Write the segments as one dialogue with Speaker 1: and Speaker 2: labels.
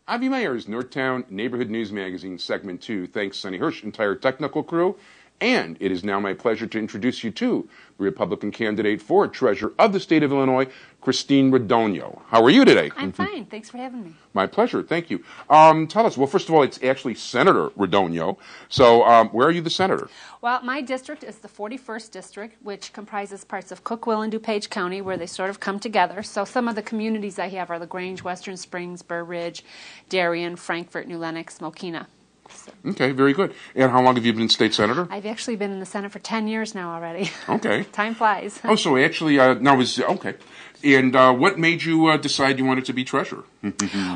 Speaker 1: Avi Meyers, Northtown Neighborhood News Magazine, Segment 2. Thanks, Sonny Hersh, entire technical crew. And it is now my pleasure to introduce you to the Republican candidate for Treasurer of the State of Illinois, Christine Radogno. How are you today?
Speaker 2: I'm fine. Thanks for having me.
Speaker 1: My pleasure. Thank you. Tell us, well, first of all, it's actually Senator Radogno. So where are you the senator?
Speaker 2: Well, my district is the 41st district, which comprises parts of Cook, Will, and DuPage County, where they sort of come together. So some of the communities I have are LaGrange, Western Springs, Burr Ridge, Darien, Frankfort, New Lenox, Mokina. So.
Speaker 1: Okay, very good. And how long have you been state senator?
Speaker 2: I've actually been in the Senate for 10 years now already.
Speaker 1: Okay.
Speaker 2: Time flies.
Speaker 1: Oh, so actually, okay. And what made you decide you wanted to be treasurer?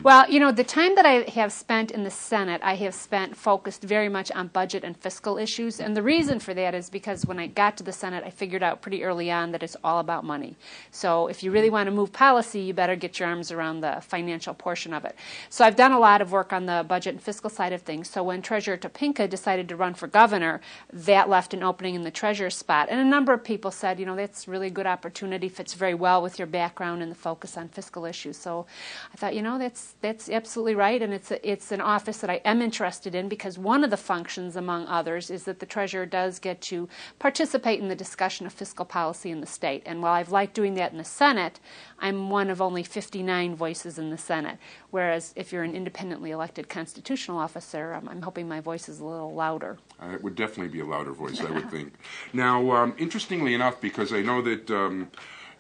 Speaker 2: Well, you know, the time that I have spent in the Senate, I have spent focused very much on budget and fiscal issues. And the reason for that is because when I got to the Senate, I figured out pretty early on that it's all about money. So if you really want to move policy, you better get your arms around the financial portion of it. So I've done a lot of work on the budget and fiscal side of things. So when Treasurer Topinka decided to run for governor, that left an opening in the treasurer spot. And a number of people said, you know, that's really a good opportunity, fits very well with your background and the focus on fiscal issues. So I thought, you know, that's absolutely right, and it's an office that I am interested in because one of the functions, among others, is that the treasurer does get to participate in the discussion of fiscal policy in the state. And while I've liked doing that in the Senate, I'm one of only 59 voices in the Senate, whereas if you're an independently elected constitutional officer, I'm hoping my voice is a little louder.
Speaker 1: It would definitely be a louder voice, I would think. Now, interestingly enough, because I know that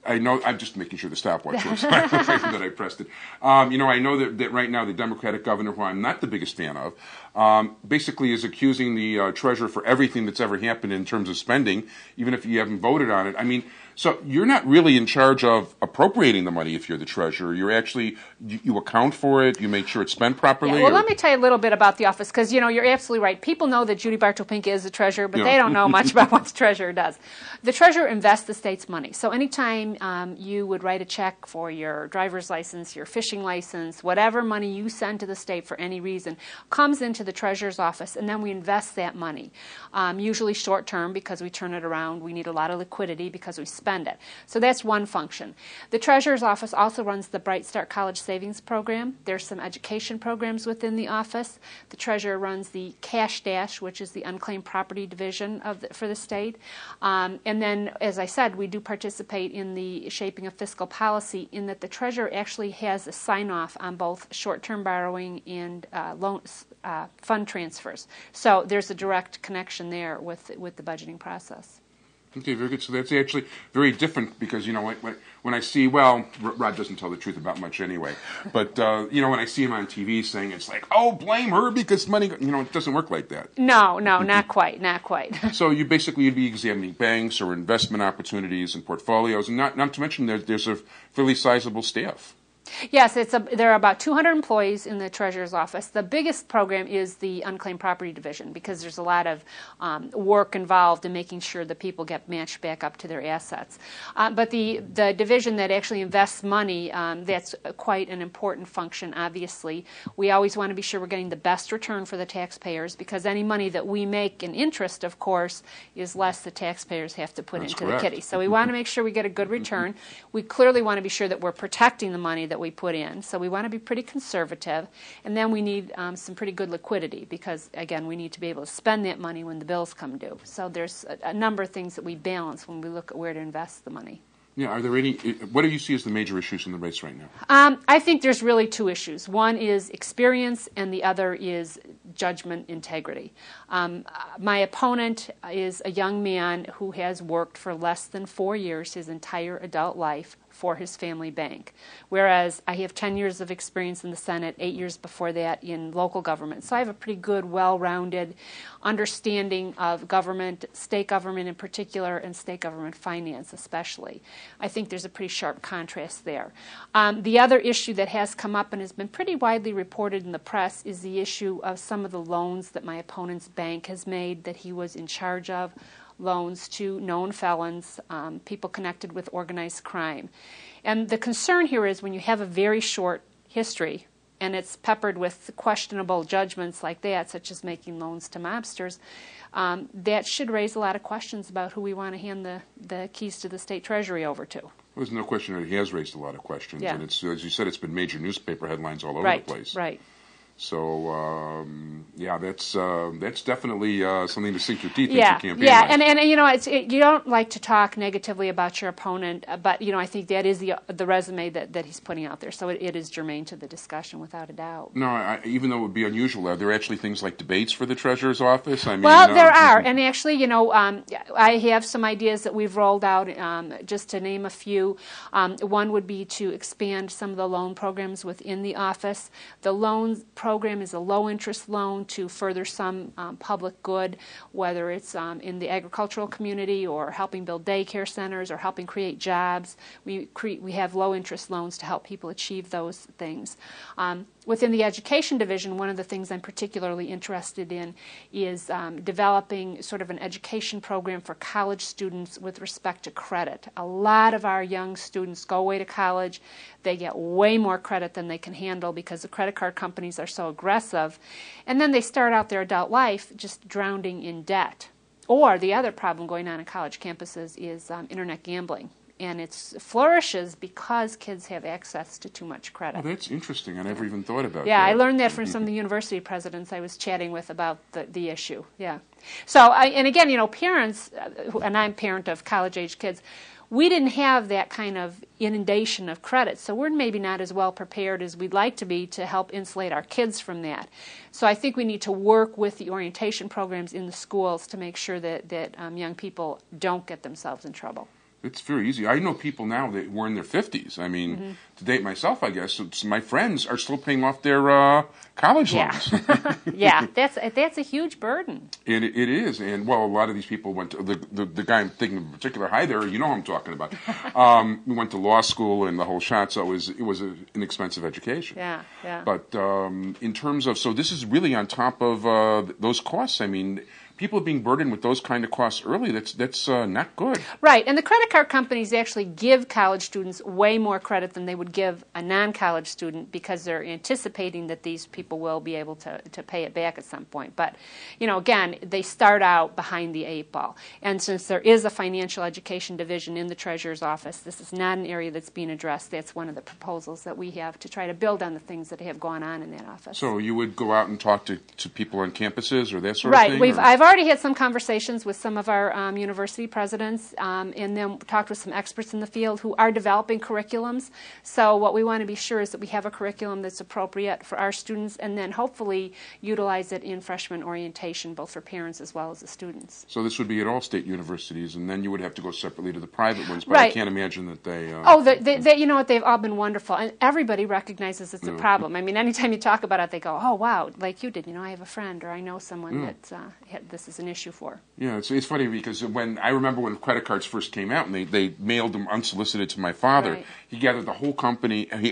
Speaker 1: I'm just making sure the stopwatch works that I pressed it. You know, I know that right now the Democratic governor, who I'm not the biggest fan of, basically is accusing the treasurer for everything that's ever happened in terms of spending, even if you haven't voted on it. I mean, so you're not really in charge of appropriating the money if you're the treasurer. You're actually, you account for it, you make sure it's spent properly?
Speaker 2: Yeah, well, let me tell you a little bit about the office, because, you know, you're absolutely right. People know that Judy Bartopinka is the treasurer, but they don't know much about what the treasurer does. The treasurer invests the state's money. So anytime you would write a check for your driver's license, your fishing license, whatever money you send to the state for any reason, comes into the treasurer's office, and then we invest that money, usually short-term because we turn it around. We need a lot of liquidity because we spend it. So that's one function. The treasurer's office also runs the Bright Start College Savings Program. There's some education programs within the office. The treasurer runs the Cash Dash, which is the unclaimed property division for the state. And then, as I said, we do participate in the shaping of fiscal policy in that the treasurer actually has a sign-off on both short-term borrowing and fund transfers. So there's a direct connection there with the budgeting process.
Speaker 1: Okay, very good. So that's actually very different because, you know, when I see, well, Rod doesn't tell the truth about much anyway, but, you know, when I see him on TV saying it's like, oh, blame her because money, you know, it doesn't work like that.
Speaker 2: No, not quite, not quite.
Speaker 1: So you'd be examining banks or investment opportunities and portfolios, and not to mention there's a fairly sizable staff.
Speaker 2: Yes, there are about 200 employees in the treasurer's office. The biggest program is the unclaimed property division because there's a lot of work involved in making sure that people get matched back up to their assets. But the division that actually invests money, that's quite an important function, obviously. We always want to be sure we're getting the best return for the taxpayers because any money that we make in interest, of course, is less the taxpayers have to put into the kitty. So we want to make sure we get a good return. We clearly want to be sure that we're protecting the money that we put in. So we want to be pretty conservative. And then we need some pretty good liquidity because, again, we need to be able to spend that money when the bills come due. So there's a number of things that we balance when we look at where to invest the money.
Speaker 1: Yeah, are there any, what do you see as the major issues in the race right now?
Speaker 2: I think there's really two issues. One is experience and the other is judgment integrity. My opponent is a young man who has worked for less than 4 years his entire adult life for his family bank, whereas I have 10 years of experience in the Senate, 8 years before that in local government. So I have a pretty good, well-rounded understanding of government, state government in particular, and state government finance especially. I think there's a pretty sharp contrast there. The other issue that has come up and has been pretty widely reported in the press is the issue of some of the loans that my opponent's bank has made that he was in charge of, loans to known felons, people connected with organized crime. And the concern here is when you have a very short history and it's peppered with questionable judgments like that, such as making loans to mobsters, that should raise a lot of questions about who we want to hand the keys to the state treasury over to.
Speaker 1: Well, there's no question that it has raised a lot of questions,
Speaker 2: Yeah.
Speaker 1: and it's, as you said, it's been major newspaper headlines all over
Speaker 2: Right,
Speaker 1: the place.
Speaker 2: right.
Speaker 1: So yeah, that's definitely something to sink your teeth
Speaker 2: Yeah,
Speaker 1: into campaign.
Speaker 2: yeah,
Speaker 1: life.
Speaker 2: and you know, you don't like to talk negatively about your opponent, but you know, I think that is the resume that he's putting out there. So it is germane to the discussion, without a doubt.
Speaker 1: No, even though it would be unusual, are there actually things like debates for the treasurer's office? I mean,
Speaker 2: Well, there are, and actually, you know, I have some ideas that we've rolled out. Just to name a few, one would be to expand some of the loan programs within the office. The loan program is a low-interest loan to further some public good, whether it's in the agricultural community or helping build daycare centers or helping create jobs. We have low-interest loans to help people achieve those things. Within the education division, one of the things I'm particularly interested in is developing sort of an education program for college students with respect to credit. A lot of our young students go away to college. They get way more credit than they can handle because the credit card companies are so aggressive. And then they start out their adult life just drowning in debt. Or the other problem going on in college campuses is internet gambling. And it flourishes because kids have access to too much credit.
Speaker 1: Oh, that's interesting. I never even thought about that.
Speaker 2: Yeah, I learned that from some of the university presidents I was chatting with about the issue. Yeah. So, and again, you know, parents, and I'm a parent of college-age kids, we didn't have that kind of inundation of credit, so we're maybe not as well prepared as we'd like to be to help insulate our kids from that. So I think we need to work with the orientation programs in the schools to make sure that young people don't get themselves in trouble.
Speaker 1: It's very easy. I know people now that were in their 50s. I mean, to date myself, I guess, my friends are still paying off their college loans.
Speaker 2: Yeah, that's a huge burden.
Speaker 1: And it is. And, well, a lot of these people went to, the guy I'm thinking in particular, hi there, you know who I'm talking about. We went to law school and the whole shot, so it was an expensive education.
Speaker 2: Yeah, yeah.
Speaker 1: But in terms of, so this is really on top of those costs. I mean, people being burdened with those kind of costs early, that's not good.
Speaker 2: Right, and the credit card companies actually give college students way more credit than they would give a non-college student because they're anticipating that these people will be able to pay it back at some point. But, you know, again, they start out behind the 8 ball. And since there is a financial education division in the treasurer's office, this is not an area that's being addressed. That's one of the proposals that we have to try to build on the things that have gone on in that office.
Speaker 1: So you would go out and talk to people on campuses or that sort of thing?
Speaker 2: Right, I've already had some conversations with some of our university presidents and then talked with some experts in the field who are developing curriculums. So what we want to be sure is that we have a curriculum that's appropriate for our students and then hopefully utilize it in freshman orientation, both for parents as well as the students.
Speaker 1: So this would be at all state universities, and then you would have to go separately to the private ones, but
Speaker 2: right.
Speaker 1: I can't imagine that they...
Speaker 2: They, you know what, they've all been wonderful, and everybody recognizes it's a problem. I mean, anytime you talk about it, they go, oh, wow, like you did, you know, I have a friend, or I know someone that this is an issue for.
Speaker 1: Yeah, it's funny because I remember when credit cards first came out and they mailed them unsolicited to my father,
Speaker 2: right.
Speaker 1: He gathered the whole company, he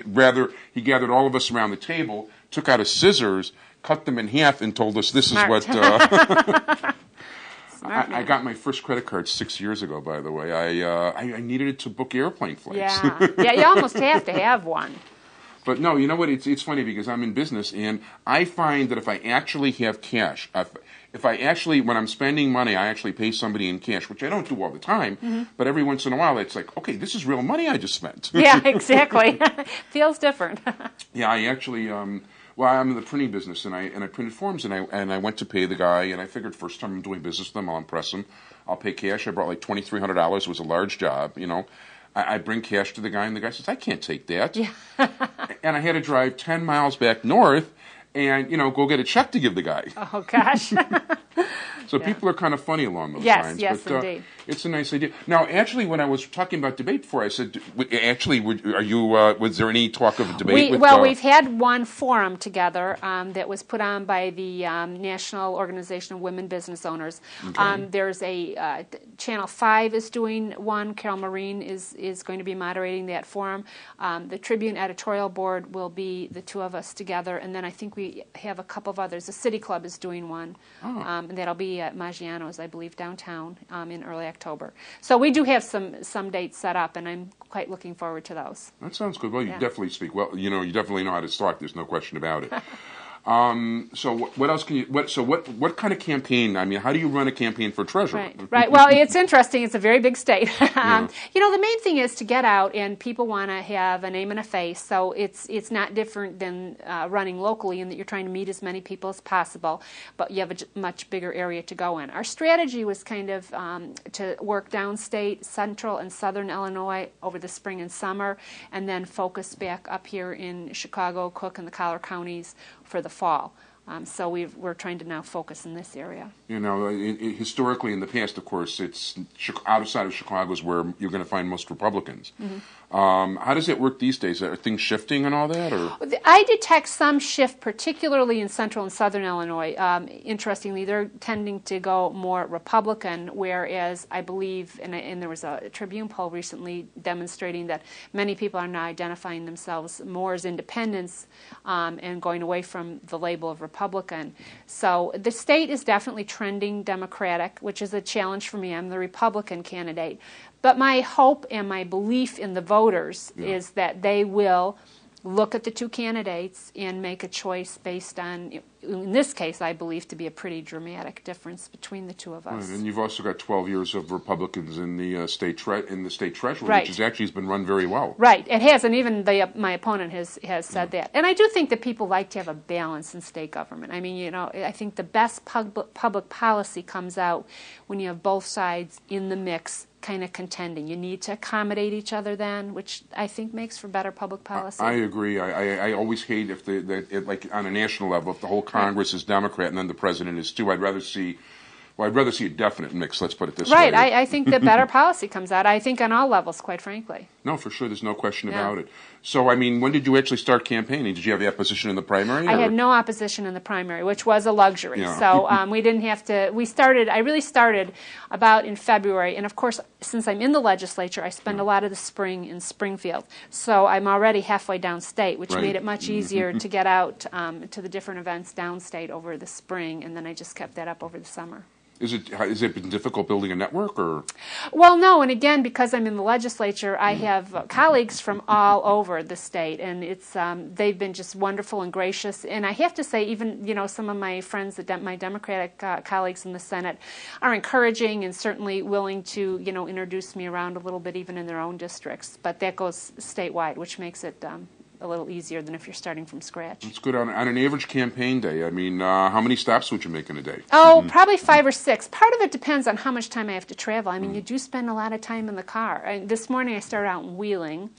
Speaker 1: gathered all of us around the table, took out his scissors, cut them in half, and told us this
Speaker 2: Smart.
Speaker 1: is what...
Speaker 2: I
Speaker 1: got my first credit card 6 years ago, by the way. I needed it to book airplane flights.
Speaker 2: Yeah, you almost have to have one.
Speaker 1: But no, you know what? It's funny because I'm in business, and I find that if I actually have cash, if I actually, when I'm spending money, I actually pay somebody in cash, which I don't do all the time, but every once in a while it's like, okay, this is real money I just spent.
Speaker 2: Yeah, exactly. Feels different.
Speaker 1: Yeah, I actually, well, I'm in the printing business, and I printed forms, and I went to pay the guy, and I figured first time I'm doing business with him, I'll impress him. I'll pay cash. I brought like $2,300. It was a large job, you know. I bring cash to the guy, and the guy says, I can't take that. Yeah. And I had to drive 10 miles back north and, you know, go get a check to give the guy.
Speaker 2: Oh, gosh.
Speaker 1: So people are kind of funny along those
Speaker 2: yes,
Speaker 1: lines.
Speaker 2: Yes,
Speaker 1: but,
Speaker 2: indeed.
Speaker 1: It's a nice idea. Now, actually, when I was talking about debate before, I said, actually, was there any talk of a debate?
Speaker 2: We've had one forum together that was put on by the National Organization of Women Business Owners. Okay. There's a Channel 5 is doing one. Carol Marine is going to be moderating that forum. The Tribune editorial board will be the two of us together, and then I think we have a couple of others. The City Club is doing one, and that'll be at Maggiano's, I believe, downtown in early October. So we do have some dates set up, and I'm quite looking forward to those.
Speaker 1: That sounds good. Well, you definitely speak well. You know, you definitely know how to talk. There's no question about it. So what else can you? What kind of campaign? I mean, how do you run a campaign for treasurer?
Speaker 2: Right, right. Well, it's interesting. It's a very big state.
Speaker 1: Yeah.
Speaker 2: The main thing is to get out, and people want to have a name and a face. So it's not different than running locally in that you're trying to meet as many people as possible, but you have a much bigger area to go in. Our strategy was kind of to work downstate, central and southern Illinois over the spring and summer, and then focus back up here in Chicago, Cook, and the Collier counties for the fall. So we're trying to now focus in this area.
Speaker 1: Historically in the past, of course, it's outside of Chicago is where you're going to find most Republicans.
Speaker 2: Mm-hmm.
Speaker 1: How does it work these days? Are things shifting and all that? Or?
Speaker 2: I detect some shift, particularly in central and southern Illinois. Interestingly, they're tending to go more Republican, whereas I believe, and there was a Tribune poll recently demonstrating that many people are now identifying themselves more as independents and going away from the label of Republican. So the state is definitely trending Democratic, which is a challenge for me. I'm the Republican candidate. But my hope and my belief in the voters is that they will look at the two candidates and make a choice based on, in this case, I believe to be a pretty dramatic difference between the two of us.
Speaker 1: Right. And you've also got 12 years of Republicans in the state treasury,
Speaker 2: right.
Speaker 1: which has been run very well.
Speaker 2: Right, it has, and even my opponent has said that. And I do think that people like to have a balance in state government. I mean, I think the best public policy comes out when you have both sides in the mix, kind of contending. You need to accommodate each other then, which I think makes for better public policy.
Speaker 1: I agree. I always hate if like on a national level, if the whole Congress is Democrat and then the president is too. I'd rather see a definite mix. Let's put it this way.
Speaker 2: Right. I think that better policy comes out. I think on all levels, quite frankly.
Speaker 1: No, for sure. There's no question about it. So, I mean, when did you actually start campaigning? Did you have the opposition in the primary?
Speaker 2: I had no opposition in the primary, which was a luxury.
Speaker 1: Yeah.
Speaker 2: So we didn't have to. I really started about in February, and of course, since I'm in the legislature, I spend a lot of the spring in Springfield. So I'm already halfway downstate, which made it much easier to get out to the different events downstate over the spring, and then I just kept that up over the summer.
Speaker 1: Is it been difficult building a network, or?
Speaker 2: Well, no, and again, because I'm in the legislature, I have colleagues from all over the state, and they've been just wonderful and gracious. And I have to say, even some of my friends, my Democratic colleagues in the Senate, are encouraging and certainly willing to introduce me around a little bit, even in their own districts. But that goes statewide, which makes it a little easier than if you're starting from scratch.
Speaker 1: It's good. On an average campaign day, I mean, how many stops would you make in a day?
Speaker 2: Oh, probably 5 or 6. Part of it depends on how much time I have to travel. I mean, you do spend a lot of time in the car. This morning I started out in Wheeling,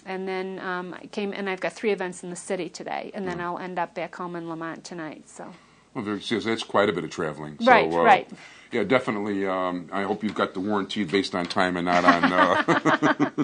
Speaker 2: and then I came, and I've got 3 events in the city today, and then I'll end up back home in Lamont tonight. So. Well,
Speaker 1: that's quite a bit of traveling.
Speaker 2: Right,
Speaker 1: so,
Speaker 2: right.
Speaker 1: Yeah, definitely. I hope you've got the warranty based on time and not on...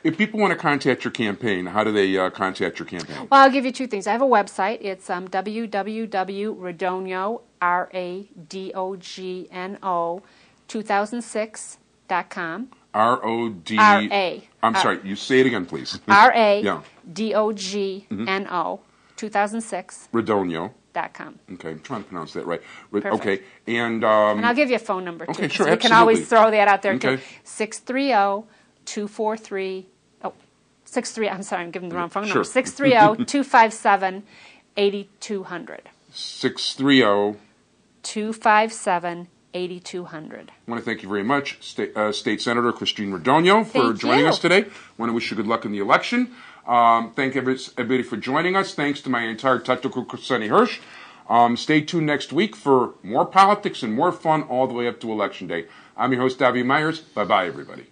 Speaker 1: If people want to contact your campaign, how do they contact your campaign?
Speaker 2: Well, I'll give you 2 things. I have a website. It's www.radogno, RADOGNO, 2006.com.
Speaker 1: R-O-D... I'm sorry, you say it again, please.
Speaker 2: RADOGNO, 2006.
Speaker 1: Radogno.com. Okay, I'm trying to pronounce that right. Okay, and
Speaker 2: I'll give you a phone number, too.
Speaker 1: Okay, sure,
Speaker 2: you
Speaker 1: absolutely.
Speaker 2: can always throw that out there,
Speaker 1: okay.
Speaker 2: too. 630-243... I'm sorry, I'm giving the wrong phone number. 630-257-8200.
Speaker 1: 630...
Speaker 2: 257-8200. I
Speaker 1: want to thank you very much, State Senator Christine Radogno, for joining us today. I want to wish you good luck in the election. Thank everybody for joining us. Thanks to my entire technical crew, Sonny Hersh. Stay tuned next week for more politics and more fun all the way up to Election Day. I'm your host, Meyers. Bye-bye, everybody.